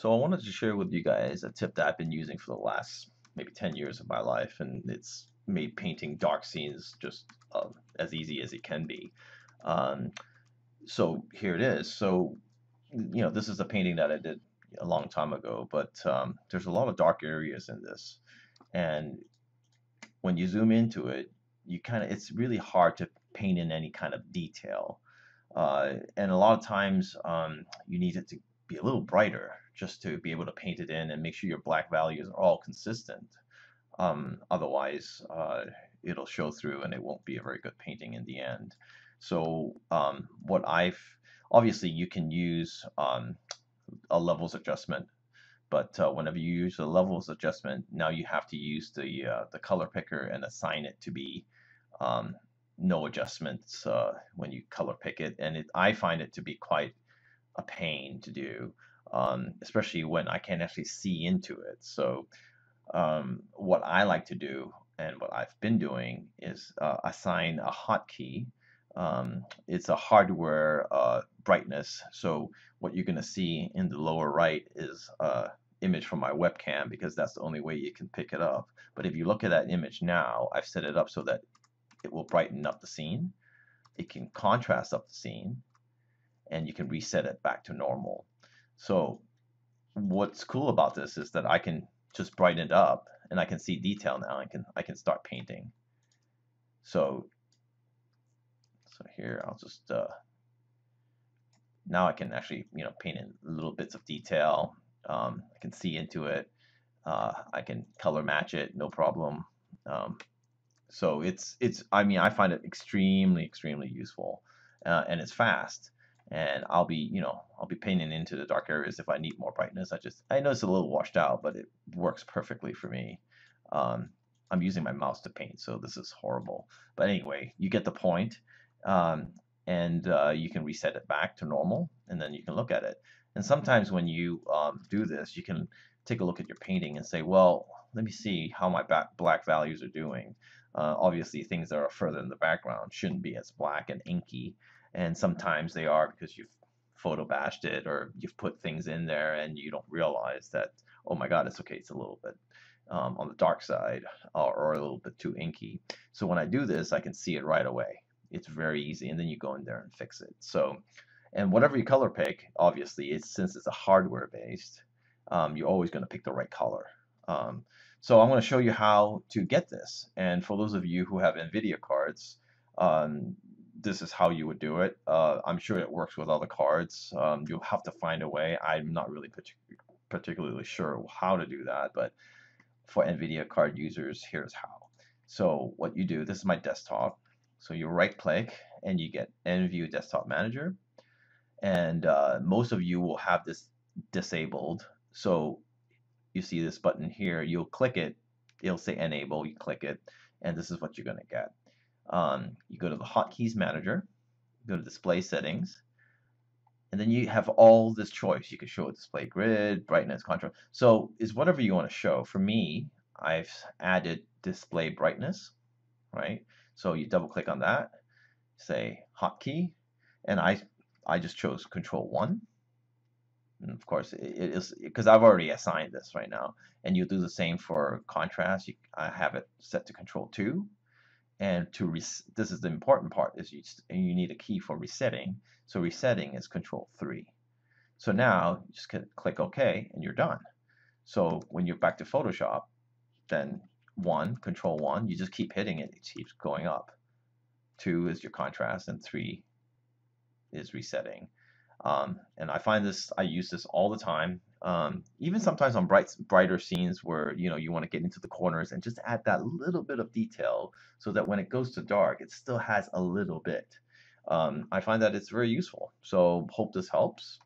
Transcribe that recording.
So I wanted to share with you guys a tip that I've been using for the last maybe 10 years of my life, and it's made painting dark scenes just as easy as it can be. Um, so here it is. This is a painting that I did a long time ago, but there's a lot of dark areas in this. And when you zoom into it, it's really hard to paint in any kind of detail. And a lot of times you need it to be a little brighter just to be able to paint it in and make sure your black values are all consistent. Otherwise, it'll show through and it won't be a very good painting in the end. What I've obviously you can use a levels adjustment, but whenever you use the levels adjustment, now you have to use the color picker and assign it to be um, no adjustments when you color pick it, and I find it to be quite a pain to do, especially when I can't actually see into it. What I like to do and what I've been doing is assign a hotkey. It's a hardware brightness. So what you're going to see in the lower right is image from my webcam because that's the only way you can pick it up. But if you look at that image now, I've set it up so that it will brighten up the scene. It can contrast up the scene, and you can reset it back to normal. So what's cool about this is that I can just brighten it up and I can see detail now. I can start painting. So here I'll just now I can actually paint in little bits of detail. I can see into it. I can color match it, no problem. So it's I mean I find it extremely useful, and it's fast. And I'll be painting into the dark areas if I need more brightness. I know it's a little washed out, but it works perfectly for me. Um, I'm using my mouse to paint, so this is horrible. But anyway, you get the point. Um, and you can reset it back to normal, and then you can look at it. And sometimes when you do this, you can take a look at your painting and say, well, let me see how my black values are doing. Obviously, things that are further in the background shouldn't be as black and inky, and sometimes they are because you've photo bashed it or you've put things in there and you don't realize that, oh my God, it's okay, it's a little bit on the dark side or a little bit too inky. So when I do this, I can see it right away. It's very easy, and then you go in there and fix it. And whatever you color pick, obviously, since it's a hardware based, you're always going to pick the right color. So I'm going to show you how to get this. And for those of you who have NVIDIA cards, this is how you would do it. I'm sure it works with other cards. You'll have to find a way. I'm not really particularly sure how to do that, but for NVIDIA card users, here's how. So what you do, this is my desktop. So you right click and you get NView Desktop Manager. And most of you will have this disabled. So you see this button here, you'll click it, it'll say enable, you click it, and this is what you're going to get. You go to the Hotkeys Manager, go to Display Settings, and then you have all this choice. You can show a display grid, brightness, contrast. So it's whatever you want to show. For me, I've added display brightness, right? So you double click on that, say hotkey, and I just chose Control 1. And of course, it is because I've already assigned this right now. And you do the same for contrast. I have it set to Control 2. And this is the important part, is you need a key for resetting. So resetting is Control 3. So now you just click OK and you're done. So when you're back to Photoshop, then Control 1, you just keep hitting it. It keeps going up. 2 is your contrast, and 3 is resetting. And I use this all the time. Even sometimes on brighter scenes where you want to get into the corners and just add that little bit of detail so that when it goes to dark, it still has a little bit. I find that it's very useful. So hope this helps.